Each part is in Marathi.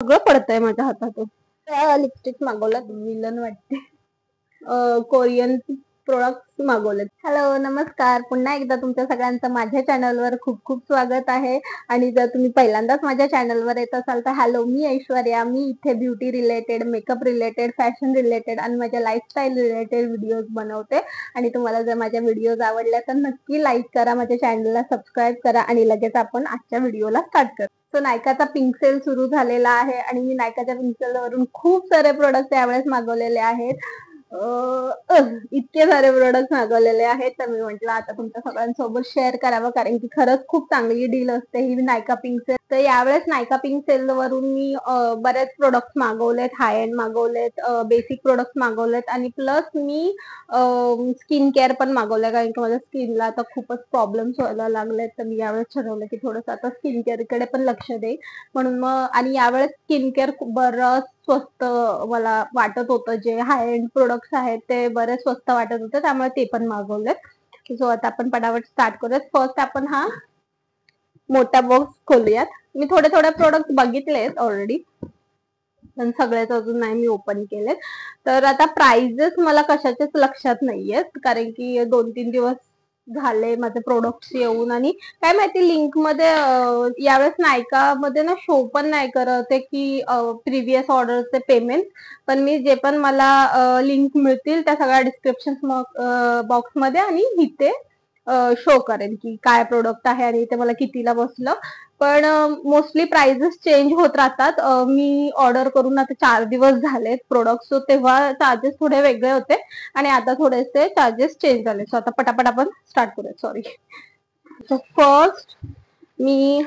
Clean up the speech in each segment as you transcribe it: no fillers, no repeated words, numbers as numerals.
सगळं पडतंय माझ्या हातातून. लिपस्टिक मागवलं, विलन वाटते. Korean product मागवलेत. हॅलो, नमस्कार. पुन्हा एकदा तुमच्या सगळ्यांचं माझ्या चॅनलवर खूप खूप स्वागत आहे. आणि जर तुम्ही पहिल्यांदाच माझ्या चॅनलवर येत असाल तर हॅलो, मी ऐश्वर्या. मी इथे beauty related, makeup related, fashion related आणि माझ्या लाईफस्टाईल रिलेटेड व्हिडिओज बनवते. आणि तुम्हाला जर माझ्या व्हिडिओज आवडल्या तर नक्की लाईक करा, माझ्या चॅनलला सबस्क्राईब करा आणि लगेच आपण आजच्या व्हिडिओला स्टार्ट करू. सो नायकाचा पिंक सेल सुरू झालेला आहे आणि मी नायकाच्या पिंक सेल वरून खूप सारे प्रोडक्ट यावेळेस मागवलेले आहेत. इतके सारे प्रोडक्ट मागवलेले आहेत तर मी म्हटलं आता तुमच्या सगळ्यांसोबत शेअर करावं, कारण की खरंच खूप चांगली डील असते ही नायका पिंक सेल. तर यावेळेस नायका पिंक सेल वरून मी बरेच प्रोडक्ट मागवलेत, हाय एंड मागवलेत, बेसिक प्रोडक्ट मागवलेत आणि प्लस मी स्किन केअर पण मागवलंय, कारण की माझ्या स्किनला आता खूपच प्रॉब्लेम्स व्हायला लागलेत. तर मी यावेळेस ठरवलं की थोडंसं आता स्किन केअर कडे पण लक्ष देईल म्हणून मग. आणि यावेळेस स्किन केअर बरंच स्वस्त मला वाटत होतं, जे हाय एंड प्रोडक्ट्स आहेत ते बरेच स्वस्त वाटत होते, त्यामुळे ते पण मागवलेत. सो आता आपण पटापट स्टार्ट करूयात. फर्स्ट आपण हा मोठा बॉक्स खोलूयात. मी थोडे प्रोडक्ट बघितलेत ऑलरेडी, पण सगळेच अजून नाही मी ओपन केलेत. तर आता प्राइजेस मला कशाचेच लक्षात नाहीयेत, कारण की 2-3 दिवस झाले माझे प्रोडक्ट्स येऊन. आणि काय माहिती लिंक मध्ये यावेळेस नायका मध्ये ना शो पण नाही करत आहे की प्रिव्हियस ऑर्डरचे पेमेंट. पण मी जे पण मला लिंक मिळतील त्या सगळ्या डिस्क्रिप्शन बॉक्स मध्ये आणि इथे शो करेन की काय प्रोडक्ट आहे आणि ते मला कितीला बसलं. पण मोस्टली प्राइजेस चेंज होत राहतात. मी ऑर्डर करून आता 4 दिवस झालेत प्रोडक्ट, सो तेव्हा चार्जेस थोडे वेगळे होते आणि आता थोडेसे चार्जेस चेंज झाले. सो आता पटापट आपण स्टार्ट करूया. सॉरी. सो फर्स्ट मी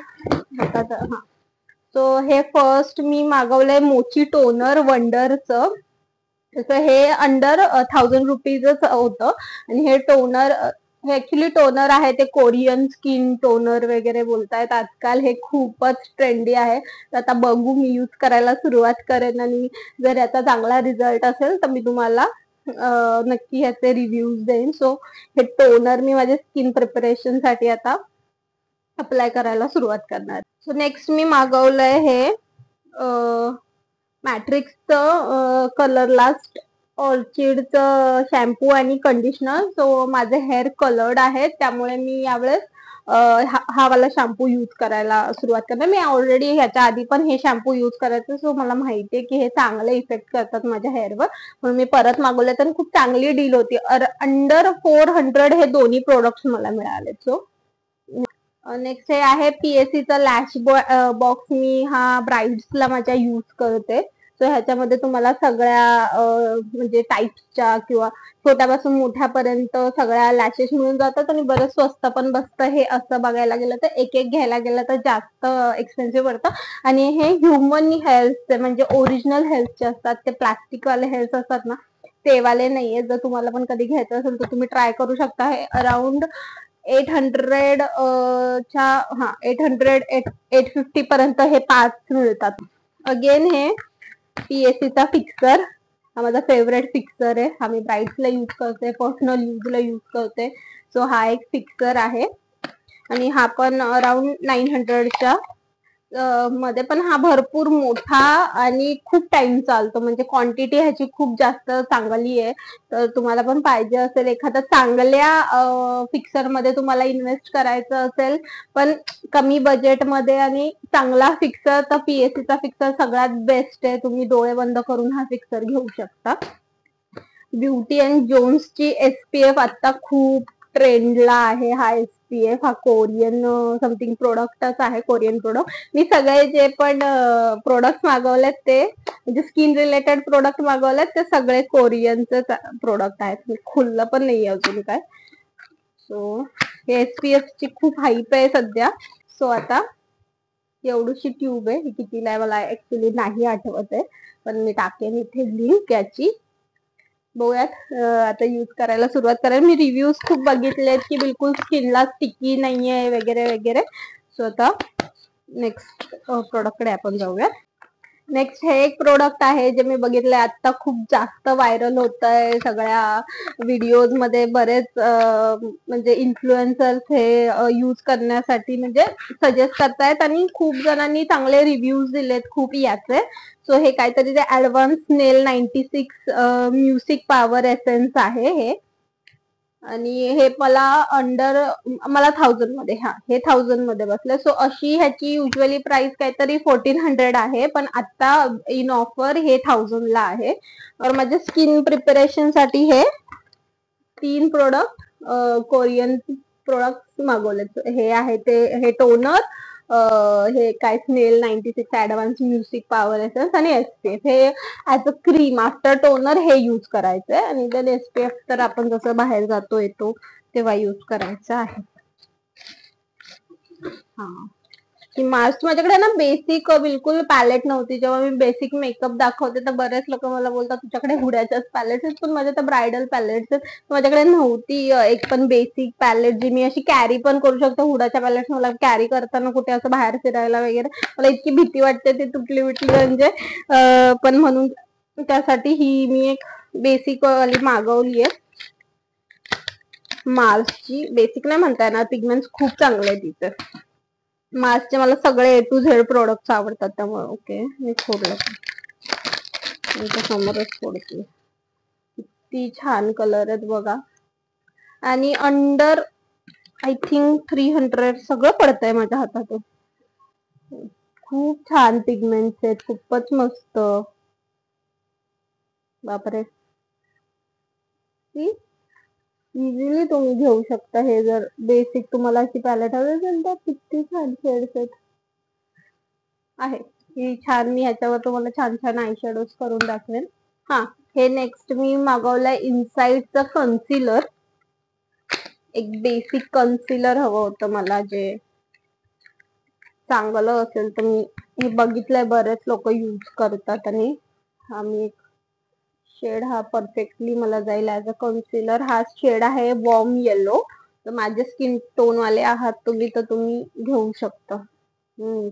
सो हे फर्स्ट मी मागवलंय मोची टोनर वंडरचं. तसं हे अंडर 1000 रुपीजच होतं आणि हे टोनर, हे ऍक्च्युली टोनर आहे ते कोरियन स्किन टोनर वगैरे बोलतायत आजकाल. हे खूपच ट्रेंडी आहे. तर आता बघू, मी यूज करायला सुरुवात करेन आणि जर याचा चांगला रिझल्ट असेल तर मी तुम्हाला नक्की ह्याचे रिव्ह्यूज देईन. सो हे टोनर मी माझ्या स्किन प्रिपरेशन साठी आता अप्लाय करायला सुरुवात करणार. सो नेक्स्ट मी मागवलंय हे मॅट्रिक्सचं कलर लास्ट ऑर्चिडचं शॅम्पू आणि कंडिशनर. सो माझे हेअर कलर्ड आहेत, त्यामुळे मी यावेळेस हा वाला शॅम्पू यूज करायला सुरुवात करणार. मी ऑलरेडी ह्याच्या आधी पण हे शॅम्पू यूज करायचं, सो मला माहितीये की हे चांगले इफेक्ट करतात माझ्या हेअरवर, म्हणून मी परत मागवले. तर खूप चांगली डील होती. अंडर 400 हे दोन्ही प्रोडक्ट्स मला मिळाले. सो नेक्स्ट हे आहे पीएससीचा लॅश बॉक्स. मी हा ब्राईड्सला माझ्या यूज करते. सो ह्याच्यामध्ये तुम्हाला सगळ्या म्हणजे टाईप्सच्या किंवा छोट्यापासून मोठ्यापर्यंत सगळ्या लॅशेस मिळून जातात आणि बरंच स्वस्त पण बसतं. हे असं बघायला गेलं तर एक घ्यायला गेलं तर जास्त एक्सपेन्सिव्ह पडतं. आणि हे ह्युमन हेअर्सचे म्हणजे ओरिजिनल हेअर्सचे असतात, ते प्लास्टिक वाले हेअर्स असतात ना ते वाले नाहीये. जर तुम्हाला पण कधी घ्यायचं असेल तर तुम्ही ट्राय करू शकता. हे अराउंड 800 850 पर्यंत हे 5 मिळतात. अगेन हे पीएससीचा फिक्सर, हा माझा फेवरेट फिक्सर आहे. हा मी ब्राईड्सला यूज करते, पर्सनल यूजला यूज करते. सो हा एक फिक्सर आहे आणि हा पण अराउंड 900च्या मध्ये. पण हा भरपूर मोठा आणि खूप टाइम चालतो, म्हणजे क्वांटिटी ह्याची खूप जास्त चांगली आहे. तर तुम्हाला पण पाहिजे असेल एखाद्या चांगल्या फिक्सर मध्ये तुम्हाला इन्व्हेस्ट करायचं असेल पण कमी बजेटमध्ये आणि चांगला फिक्सर, तर पीएससीचा फिक्सर सगळ्यात बेस्ट आहे. तुम्ही डोळे बंद करून हा फिक्सर घेऊ शकता. ब्युटी अँड जोन्सची एसपीएफ आता खूप ट्रेंडला आहे. हा एसपीएफ हा कोरियन समथिंग प्रोडक्टच आहे, कोरियन प्रोडक्ट. मी सगळे जे पण प्रोडक्ट मागवलेत ते म्हणजे स्किन रिलेटेड प्रोडक्ट मागवलेत ते सगळे कोरियनचे प्रोडक्ट आहेत. मी खुललं पण नाही अजून काय. सो एसपीएफ ची खूप हाईप आहे सध्या. सो आता एवढीशी ट्यूब आहे, ही कितीला आहे मला ऍक्च्युली नाही आठवत आहे, पण मी टाकेन इथे लिंक याची. बघूयात आता यूज करायला सुरुवात करेन. मी रिव्ह्यूज खूप बघितलेत की बिलकुल स्किनला स्टिकी नाहीये वगैरे वगैरे. सो आता नेक्स्ट प्रोडक्ट कडे आपण जाऊयात. नेक्स्ट हे एक प्रोडक्ट आहे जे मी बघितलंय आता खूप जास्त व्हायरल होत आहे सगळ्या व्हिडिओज मध्ये. बरेच म्हणजे इन्फ्लुएन्सर्स हे यूज करण्यासाठी म्हणजे सजेस्ट करतायत आणि खूप जणांनी चांगले रिव्ह्यूज दिलेत खूप याचे. सो हे काहीतरी ते ऍडव्हान्स नेल 96 म्युझिक पॉवर एसेन्स आहे हे. आणि हे मला 1000 मध्ये, हा हे 1000 मध्ये बसलं. सो अशी ह्याची युजली प्राइस काहीतरी 1400 आहे, पण आता इन ऑफर हे 1000 ला आहे. तर माझ्या स्किन प्रिपरेशन साठी हे 3 प्रोडक्ट कोरियन प्रोडक्ट मागवलेत. हे आहे ते हे टोनर, हे काय स्नेल 96 ऍडव्हान्स म्युझिक पॉवर एसेन्स आणि एसपीएफ. हे as a cream after toner हे यूज करायचंय आणि देन एसपीएफ तर आपण जसं बाहेर जातो येतो तेव्हा यूज करायचं आहे. हा की मास्क माझ्याकडे ना बेसिक बिलकुल पॅलेट नव्हती. जेव्हा मी बेसिक मेकअप दाखवते तर बरेच लोक मला बोलतात तुझ्याकडे हुड्याच्याच पॅलेट्स आहेत, पण माझ्या तर ब्रायडल पॅलेट्स आहेत. माझ्याकडे नव्हती एक पण बेसिक पॅलेट जी मी अशी कॅरी पण करू शकतो. हुडाच्या पॅलेट्स मला कॅरी करताना कुठे असं बाहेर फिरायला वगैरे मला इतकी भीती वाटते ती तुटली बिटली म्हणजे. पण म्हणून त्यासाठी ही मी एक बेसिक वाली मागवली आहे. मार्सची. बेसिक नाही म्हणता येणार, पिगमेंट्स खूप चांगले आहे तिचे. मार्सचे मला सगळे ए टू झेड प्रोडक्ट्स आवडतात त्यामुळे. ओके मी फोडलं समोरच फोडते. किती छान कलर आहेत बघा. आणि अंडर आय थिंक 300 सगळं पडतंय माझ्या हातातून. खूप छान पिगमेंट्स आहेत, खूपच मस्त. बापरे, इझिली तुम्ही घेऊ शकता हे जर बेसिक तुम्हाला अशी पॅलेट हवी असेल तर. किती छान शेड्स आहेत आहे ही छान. मी ह्याच्यावर तुम्हाला छान छान आय शेडोज करून दाखवेन. हा हे नेक्स्ट मी मागवलंय इनसाइडचं कन्सिलर. एक बेसिक कन्सिलर हवं होतं मला जे चांगलं असेल तर. मी हे बघितलंय बरेच लोक यूज करतात आणि हा मी एक शेड हा परफेक्टली मला जाईल ऍज अ कन्सिलर. हा शेड आहे वॉर्म येलो. तर माझे स्किन टोन वाले आहात तुम्ही तर तुम्ही घेऊ शकता.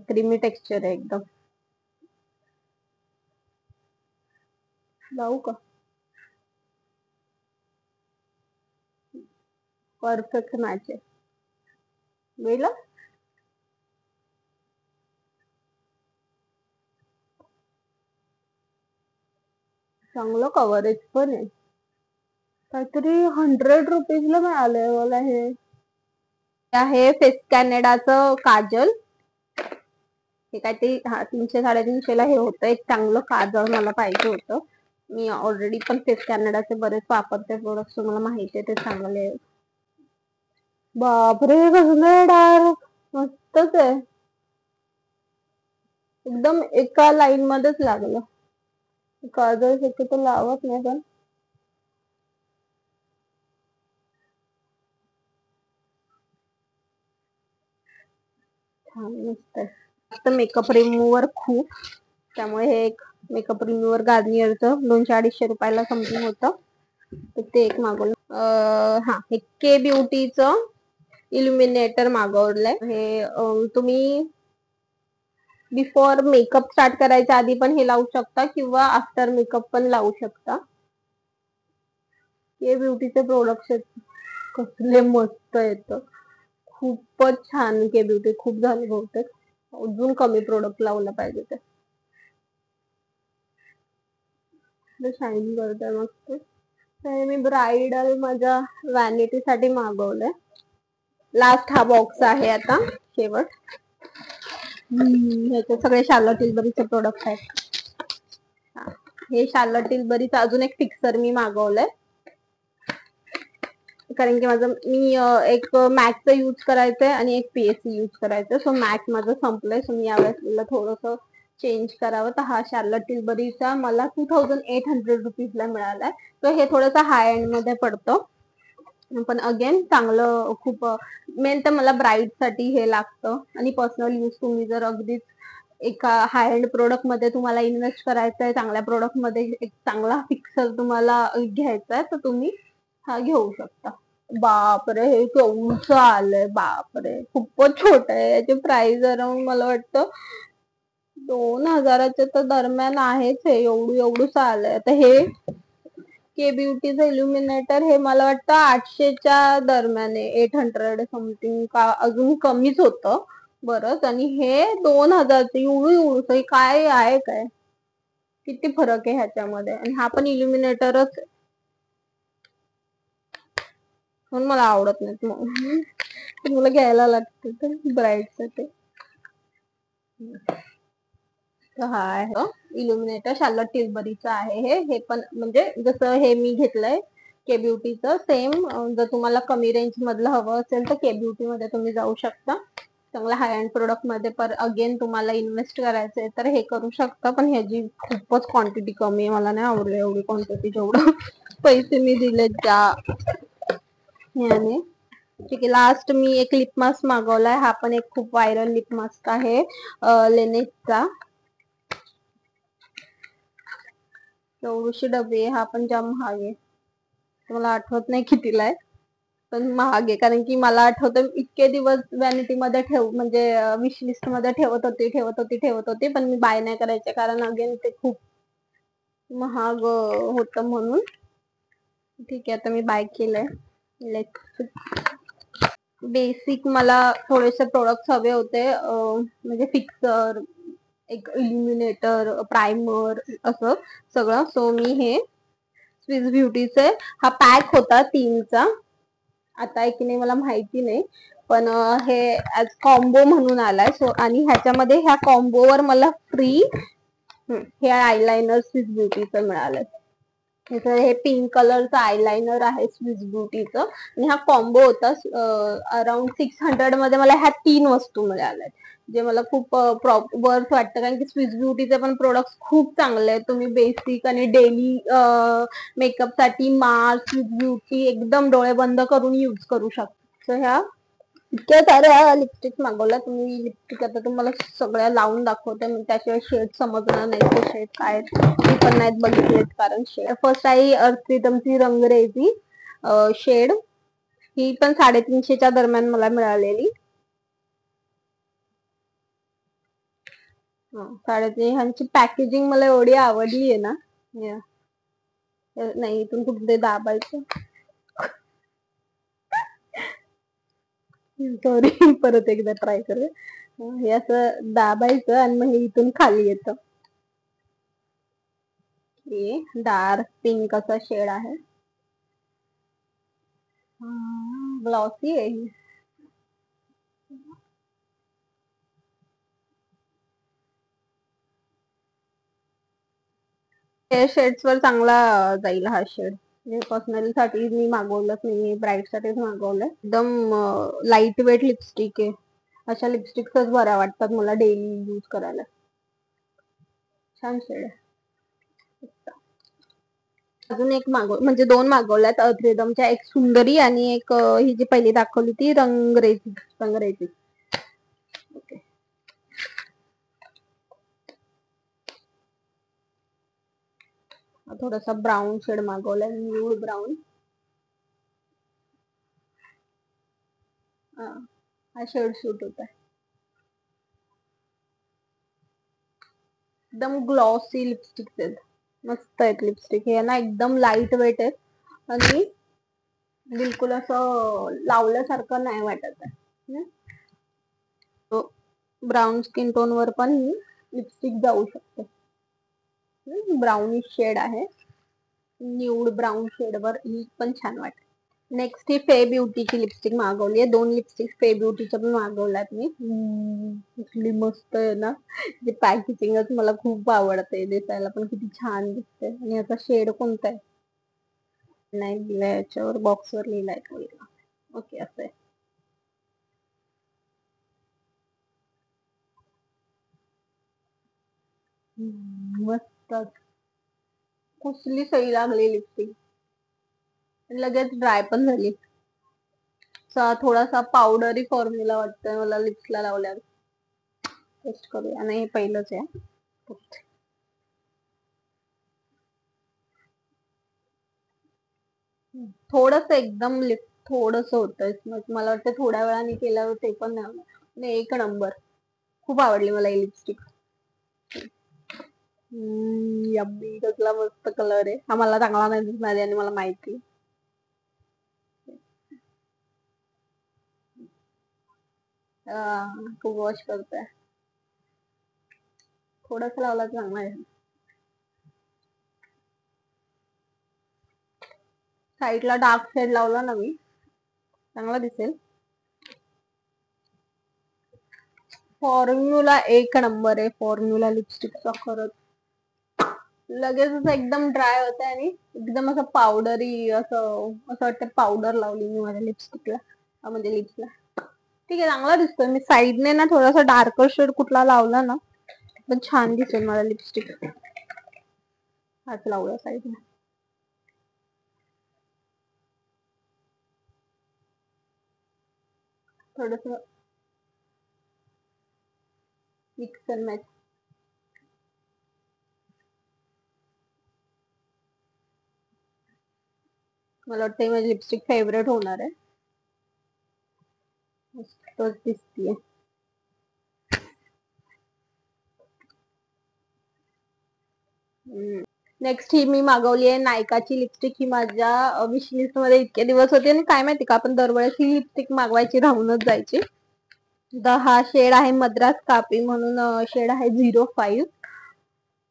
क्रीमी टेक्स्चर आहे एकदम. लावू का? परफेक्ट मॅच आहे. वेला चांगलं कव्हरेज पण आहे. काहीतरी 100 रुपीजला मिळालंय मला हे. आहे फेस कॅनेडाचं काजल. हे काहीतरी 300-350 ला हे होतं. एक चांगलं काजळ मला पाहिजे होतं. मी ऑलरेडी पण फेस कॅनेडाचे बरेच वापरते प्रोडक्ट, मला माहिती आहे ते चांगले. बापरे कसलं डार्क, मस्तच आहे एकदम. एका लाईन मध्येच लागलं. काजळ शक्यतो लावत नाही पण छान मस्त आहे. फक्त मेकअप रिमूव्हर खूप, त्यामुळे हे एक मेकअप रिमूव्हर गार्नियरचं 200-250 रुपयाला समथिंग होतं. तर ते एक मागवलं. हा हे के ब्युटीचं इल्युमिनेटर मागवलंय. हे तुम्ही बिफोर मेकअप स्टार्ट करायच्या आधी पण हे लावू शकता किंवा आफ्टर मेकअप पण लावू शकता. के ब्युटीचे प्रोडक्ट्स आहेत, कसले मस्त आहेत. खूपच छान. के ब्युटी खूप झाले बहुतेक, अजून कमी प्रोडक्ट लावलं पाहिजे ते. शाईन करत आहे मस्त. हे मी ब्राइडल माझ्या व्हॅनिटी साठी मागवलंय. लास्ट हा बॉक्स आहे आता शेवट. ह्याचे सगळे शार्लट टिल्बरीचे प्रोडक्ट आहेत. हे शार्लट टिल्बरीचं अजून एक फिक्सर मी मागवलंय. कारण की मी एक मॅकचं यूज करायचंय आणि एक पीएससी यूज करायचंय. सो मॅक माझं संपलंय. सो मी यावेळेस थोडंसं चेंज करावं. तर हा शार्लट टिल्बरीचा मला 2800 रुपीजला मिळालाय. तर हे थोडंसं हाय एंड मध्ये पडतं, पण अगेन चांगलं खूप. मेन तर मला ब्राईड साठी हे लागतं आणि पर्सनल यूज तुम्ही जर अगदीच एका हाय एंड प्रोडक्ट मध्ये तुम्हाला इन्व्हेस्ट करायचंय, चांगल्या प्रोडक्ट मध्ये एक चांगला फिक्सर तुम्हाला घ्यायचा आहे, तर तुम्ही हा घेऊ शकता. बापरे हे केवढंच आलंय. बापरे खूपच छोट आहे. याची प्राइस अराउंड मला वाटतं 2000च्या तर दरम्यान आहेच हे, एवढूच आलंय. आता हे के ब्युटीचं इल्युमिनेटर हे मला वाटतं 800च्या दरम्यान आहे, 800 समथिंग का अजून कमीच होतं बरंच. आणि हे 2000चं एवढं काय आहे काय, किती फरक आहे ह्याच्यामध्ये. आणि हा पण इल्युमिनेटरच, म्हणून मला आवडत नाहीत मग मला घ्यायला लागते तर ब्राईट साठी. हा आहे इल्युमिनेटर, शार्लट टिल्बरीचं आहे हे पण. म्हणजे जसं हे मी घेतलंय के ब्युटीचं सेम. जर तुम्हाला कमी रेंज मधलं हवं असेल तर के ब्युटी मध्ये तुम्ही जाऊ शकता. चांगल्या हाय एंड प्रोडक्ट मध्ये पर अगेन तुम्हाला इन्व्हेस्ट करायचंय तर हे करू शकता. पण ह्याची खूपच क्वांटिटी कमी आहे, मला नाही आवडली एवढी क्वांटिटी जेवढं पैसे मी दिलेत त्या ह्याने. ठीक आहे, लास्ट मी एक लिप मास्क मागवलाय. हा पण एक खूप व्हायरल लिप मास्क आहे लेनेसचा. एवढीशी डबी आहे, हा पण जाम महाग आहे. मला आठवत नाही कितीला आहे, पण महाग आहे. कारण की मला आठवतं इतके दिवस व्हॅनिटी मध्ये म्हणजे विश लिस्ट मध्ये ठेवत होती पण मी बाय नाही करायचे, कारण अगेन ते खूप महाग होतं म्हणून. ठीक आहे, आता मी बाय केलंय. बेसिक मला थोडेसे प्रोडक्ट्स हवे होते, म्हणजे फिक्सर, एक इल्युमिनेटर, प्रायमर, असं सगळं. सो मी हे स्विस ब्युटीचे हा पॅक होता 3चा. आता आहे की नाही मला माहिती नाही, पण हे ऍज कॉम्बो म्हणून आलाय. सो आणि ह्याच्यामध्ये ह्या कॉम्बोवर मला फ्री हे आयलाइनर स्विस ब्युटीचं मिळालंय. हे पिंक कलरचं आयलाइनर आहे स्विस ब्युटीचं. आणि हा कॉम्बो होता. अराउंड 600 मध्ये मला ह्या 3 वस्तू मिळाल्या, जे मला खूप वर्थ वाटतं. कारण की स्विस ब्युटीचे पण प्रोडक्ट खूप चांगले आहेत. तुम्ही बेसिक आणि डेली मेकअप साठी मास्क, स्विस ब्युटी एकदम डोळे बंद करून युज करू शकता. ह्या इतक्या साऱ्या लिपस्टिक मागवल्या. तुम्ही लिपस्टिक आता तुम्हाला सगळ्या लावून दाखवते, त्याशिवाय शेड समजणार नाही ते शेड काय मी पण नाहीत बघितलेत. कारण शेड फर्स्ट आहे अर्थ रिदमची रंगरेजी शेड. ही पण 350च्या दरम्यान मला मिळालेली. 350. ह्यांची पॅकेजिंग मला एवढी आवडली आहे ना. नाही, इथून कुठे दाबायचं, सॉरी परत एकदा ट्राय करू. हे असं दाबायचं आणि मग हे इथून खाली येतं. हे डार्क पिंक असा शेड आहे, ग्लॉसी आहे. हे शेड्स वर चांगला जाईल हा शेड. पर्सनली साठी मी मागवलंच नाही, ब्राईट साठीच मागवलंय. एकदम लाईट वेट लिपस्टिक आहे. अशा लिपस्टिक्सच बऱ्या वाटतात मला डेली यूज करायला. छान शेड आहे. अजून एक म्हणजे 2 मागवल्यात अर्थ रिदमच्या, एक सुंदरी आणि एक ही जी पहिली दाखवली ती रंगरेजी. ओके, थोडासा ब्राऊन शेड मागवलाय, न्यूड ब्राऊन. हा शेड सूट होत आहे. एकदम ग्लॉसी लिपस्टिक आहेत, मस्त आहेत लिपस्टिक. हे ना एकदम लाईट वेट आहेत आणि बिलकुल असं लावल्यासारखं नाही वाटत आहे. ब्राऊन स्किन टोन वर पण ही लिपस्टिक जाऊ शकते. ब्राउनिश शेड आहे, न्यूड ब्राऊन शेड वर ही पण छान वाटते. नेक्स्ट ही फे ब्युटीची लिपस्टिक मागवली आहे. 2 लिपस्टिक फे ब्युटीच्या पण मागवल्यात मी. इतकी मस्त आहे ना, जे पॅकेजिंगच मला खूप आवडते, दिसायला पण किती छान दिसते. आणि याचा शेड कोणता आहे नाही दिलाय याच्यावर, बॉक्सवर लिहिलाय. ओके, असं आहे. मस्त, कसली सही लागली लिपस्टिक, लगेच ड्राय पण झाली. थोडासा पावडरी फॉर्म्युला वाटतोय मला लिप्सला लावल्यावर. टेस्ट करूया. नाही, हे पहिलंच आहे. थोडस एकदम लिप थोडस होतंय, मला वाटतं थोड्या वेळाने केल्यावर ते पण नाही. एक नंबर, खूप आवडली मला ही लिपस्टिक. यम्मी, कसला मस्त कलर आहे. हा मला चांगला नाही दिसणार आहे आणि मला माहिती. खूप वॉश करतोय. थोडस लावला तर चांगला आहे. साईडला डार्क शेड लावला ना मी, चांगला दिसेल. फॉर्म्युला एक नंबर आहे. फॉर्म्युला लिपस्टिकचा खरंच. लगेच असं एकदम ड्राय होत आणि एकदम असं पावडरी, असं वाटतं पावडर लावली मी माझ्या लिपस्टिकला, म्हणजे लिप्सला. ठीक आहे, चांगला दिसतोय. मी साईडने ना थोडासा डार्कर शेड कुठला लावला ना पण छान दिसेल माझा लिपस्टिक. हाच लावला साईडने. थोडस मिक्स अँड मॅच. मला वाटतं माझी लिपस्टिक फेवरेट होणार आहे. मस्तच दिसतीये. नेक्स्ट ही मी मागवली आहे नायकाची लिपस्टिक. ही माझ्या विश लिस्ट मध्ये इतके दिवस होती आणि काय माहिती का आपण दरवेळेस ही लिपस्टिक मागवायची राहूनच जायची. हा शेड आहे मद्रास कापी म्हणून शेड आहे 05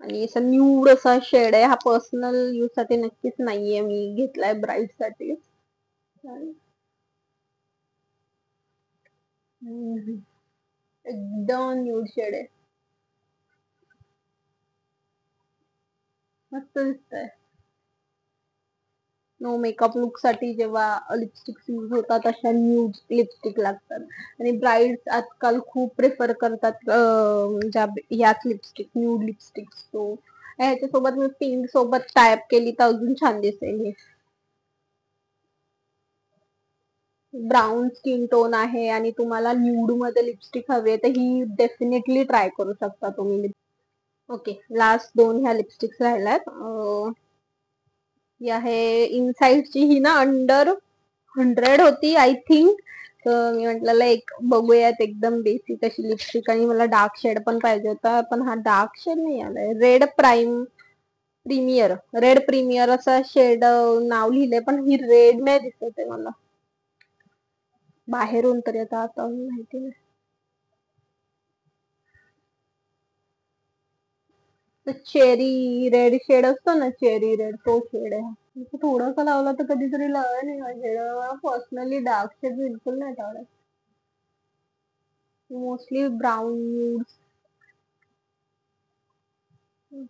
आणि असं न्यूड असा शेड आहे. हा पर्सनल यूज साठी नक्कीच नाहीये, मी घेतलाय ब्राईड साठी. एकदम न्यूड शेड आहे. मस्त दिसतंय. नो मेकअप लुक साठी जेव्हा लिपस्टिक यूज होतात अशा न्यूड लिपस्टिक लागतात. आणि ब्राईड्स आजकाल खूप प्रेफर करतात याच लिपस्टिक, न्यूड लिपस्टिक. सो ह्याच्यासोबत मी पिंक सोबत टायप केली तर अजून छान दिसेल. ब्राऊन स्किन टोन आहे आणि तुम्हाला न्यूड मध्ये लिपस्टिक हवी आहे तर ही डेफिनेटली ट्राय करू शकता तुम्ही. ओके, लास्ट दोन ह्या लिपस्टिक्स राहिल्यात. ही आहे इनसाइडची. ही ना अंडर 100 होती आय थिंक. तर मी म्हटलेलं एक बघूयात एकदम बेसिक अशी लिपस्टिक. आणि मला डार्क शेड पण पाहिजे होता पण हा डार्क शेड नाही आलाय. रेड प्रीमियर असा शेड नाव लिहिलंय पण ही रेड नाही दिसत आहे मला बाहेरून तरी. आता माहिती नाही. चेरी रेड शेड असतो ना, चेरी रेड, तो शेड आहे. थोडासा लावला तर कधीतरी लावाय नाही माझ्या. पर्सनली डार्क शेड बिलकुल नाही आवडत. मोस्टली ब्राऊन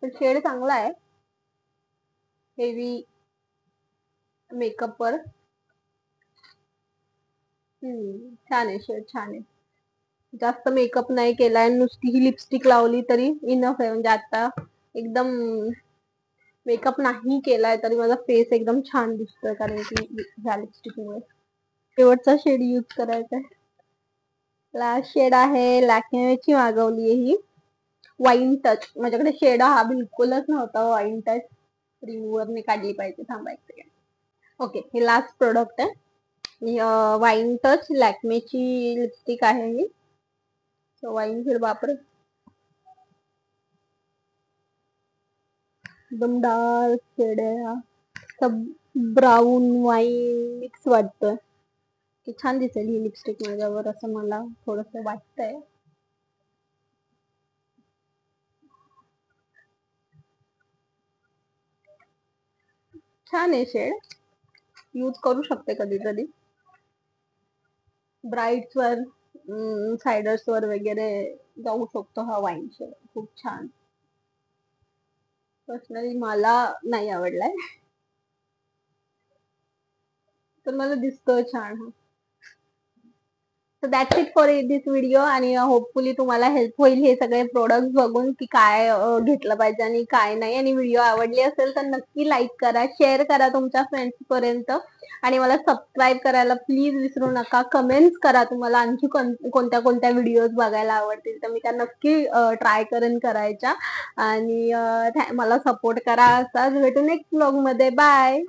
शेड चांगला आहे हेवी मेकअप वर. छान आहे शेड, छान आहे. जास्त मेकअप नाही केलाय, नुसती ही लिपस्टिक लावली तरी इनफ आहे. म्हणजे आता एकदम मेकअप नाही केलाय तरी माझा फेस एकदम छान दिसतोय कारण की ह्या लिपस्टिक मुळे. शेवटचा शेड यूज करायचा आहे. लास्ट शेड आहे लॅक्मेची, मागवली आहे ही वाईन टच. माझ्याकडे शेड हा बिलकुलच नव्हता वाईन टच. रिमूव्हर ने काढली पाहिजे, थांबायचं. ओके, हे लास्ट प्रोडक्ट आहे. वाईन टच लॅक्मेची लिपस्टिक आहे ही. वाईन फिर वापर. एकदम डार्क शेड आहे हा. सब ब्राऊन वाईन मिक्स वाटतोय की छान दिसेल ही लिपस्टिक माझ्यावर असं मला थोडस वाटतंय. छान आहे शेड, यूज करू शकते कधीतरी ब्राईड्स वर, सायडर्स वर वगैरे जाऊ शकतो हा वाईन शेड. खूप छान. पर्सनली मला नाही आवडलाय तर मला दिसतोय छान हा. So that's it for this video. आणि होपफुली तुम्हाला हेल्प होईल हे सगळे प्रोडक्ट बघून की काय घेतलं पाहिजे आणि काय नाही. आणि व्हिडिओ आवडली असेल तर नक्की लाईक करा, शेअर करा तुमच्या फ्रेंड्स पर्यंत आणि मला सबस्क्राईब करायला प्लीज विसरू नका. कमेंट्स करा तुम्हाला आणखी कोणत्या कोणत्या व्हिडिओज बघायला आवडतील तर मी त्या नक्की ट्राय करेन करायच्या. आणि मला सपोर्ट करा. असाच भेटू नेक्स्ट व्लॉग मध्ये. बाय.